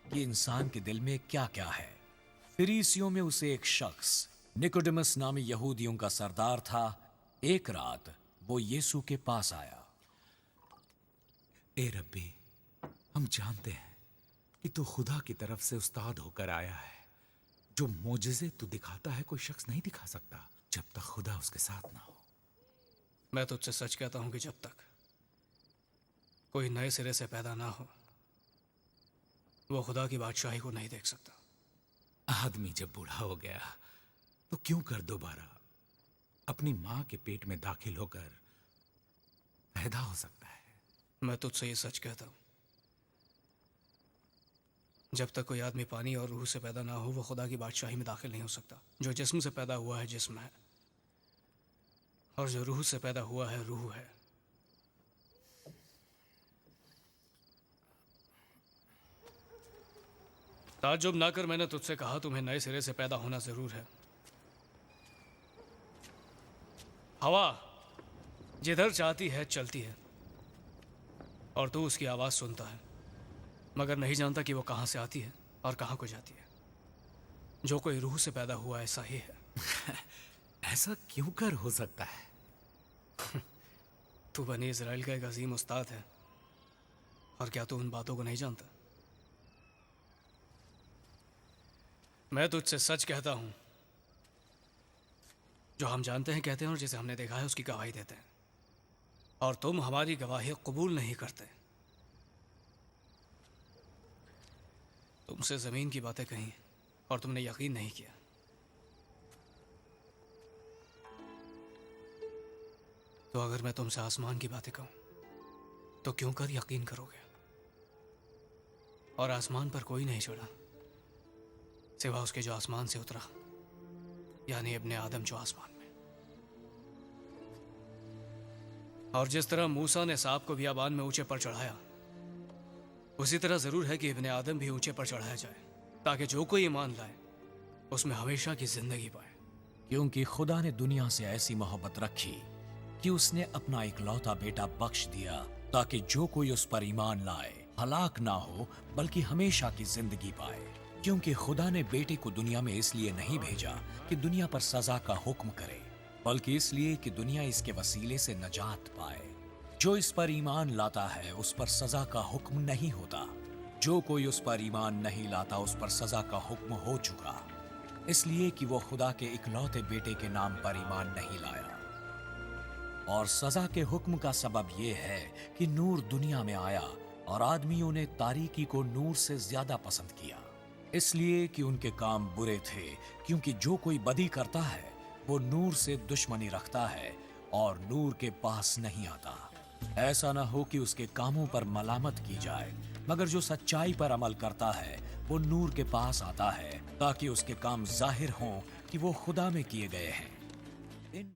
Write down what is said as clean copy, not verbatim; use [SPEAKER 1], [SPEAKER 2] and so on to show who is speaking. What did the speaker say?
[SPEAKER 1] कि इंसान के दिल में क्या क्या है। फरीसियों में उसे एक शख्स निकोडेमस नामी यहूदियों का सरदार था। एक रात वो यीशु के पास आया।
[SPEAKER 2] ए रब्बी, हम जानते हैं कि तू खुदा की तरफ से उस्ताद होकर आया है। जो मोजज़े तू दिखाता है कोई शख्स नहीं दिखा सकता जब तक खुदा उसके साथ ना हो।
[SPEAKER 3] मैं तुझसे सच कहता हूं कि जब तक कोई नए सिरे से पैदा ना हो वो खुदा की बादशाही को नहीं देख सकता।
[SPEAKER 2] आदमी जब बूढ़ा हो गया तो क्यों कर दोबारा अपनी मां के पेट में दाखिल होकर पैदा हो सकता है।
[SPEAKER 3] मैं तुझसे ये सच कहता हूं, जब तक कोई आदमी पानी और रूह से पैदा ना हो वो खुदा की बादशाही में दाखिल नहीं हो सकता। जो जिस्म से पैदा हुआ है जिस्म है, और जो रूह से पैदा हुआ है रूह है। ताज्जुब ना कर, मैंने तुझसे कहा तुम्हें नए सिरे से पैदा होना जरूर है। हवा जिधर चाहती है चलती है और तू उसकी आवाज सुनता है मगर नहीं जानता कि वो कहां से आती है और कहां को जाती है। जो कोई रूह से पैदा हुआ ऐसा ही है।
[SPEAKER 2] ऐसा क्यों कर हो सकता है?
[SPEAKER 3] तू बनी इज़राइल का एक अजीम उस्ताद है, और क्या तू उन बातों को नहीं जानता? मैं तुझसे सच कहता हूं, जो हम जानते हैं कहते हैं और जिसे हमने देखा है उसकी गवाही देते हैं, और तुम हमारी गवाही कबूल नहीं करते। तुमसे जमीन की बातें कही और तुमने यकीन नहीं किया। तो अगर मैं तुमसे आसमान की बातें कहूं तो क्यों कर यकीन करोगे? और आसमान पर कोई नहीं चढ़ा सिवा उसके जो आसमान से उतरा, यानी इब्ने आदम जो आसमान में। और जिस तरह मूसा ने सांप को बियाबान में ऊंचे पर चढ़ाया, उसी तरह जरूर है कि इब्ने आदम भी ऊंचे पर चढ़ाया जाए, ताकि जो कोई ईमान लाए उसमें हमेशा की जिंदगी पाए।
[SPEAKER 1] क्योंकि खुदा ने दुनिया से ऐसी मोहब्बत रखी कि उसने अपना इकलौता बेटा बख्श दिया, ताकि जो कोई उस पर ईमान लाए हलाक ना हो बल्कि हमेशा की जिंदगी पाए। क्योंकि खुदा ने बेटे को दुनिया में इसलिए नहीं भेजा कि दुनिया पर सजा का हुक्म करे, बल्कि इसलिए कि दुनिया इसके वसीले से नजात पाए। जो इस पर ईमान लाता है उस पर सजा का हुक्म नहीं होता। जो कोई उस पर ईमान नहीं लाता उस पर सजा का हुक्म हो चुका, इसलिए कि वो खुदा के इकलौते बेटे के नाम पर ईमान नहीं लाया। और सजा के हुक्म का सबब यह है कि नूर दुनिया में आया और आदमियों ने तारीकी को नूर से ज्यादा पसंद किया, इसलिए कि उनके काम बुरे थे। क्योंकि जो कोई बदी करता है वो नूर से दुश्मनी रखता है और नूर के पास नहीं आता, ऐसा ना हो कि उसके कामों पर मलामत की जाए। मगर जो सच्चाई पर अमल करता है वो नूर के पास आता है, ताकि उसके काम जाहिर हों कि वो खुदा में किए गए हैं।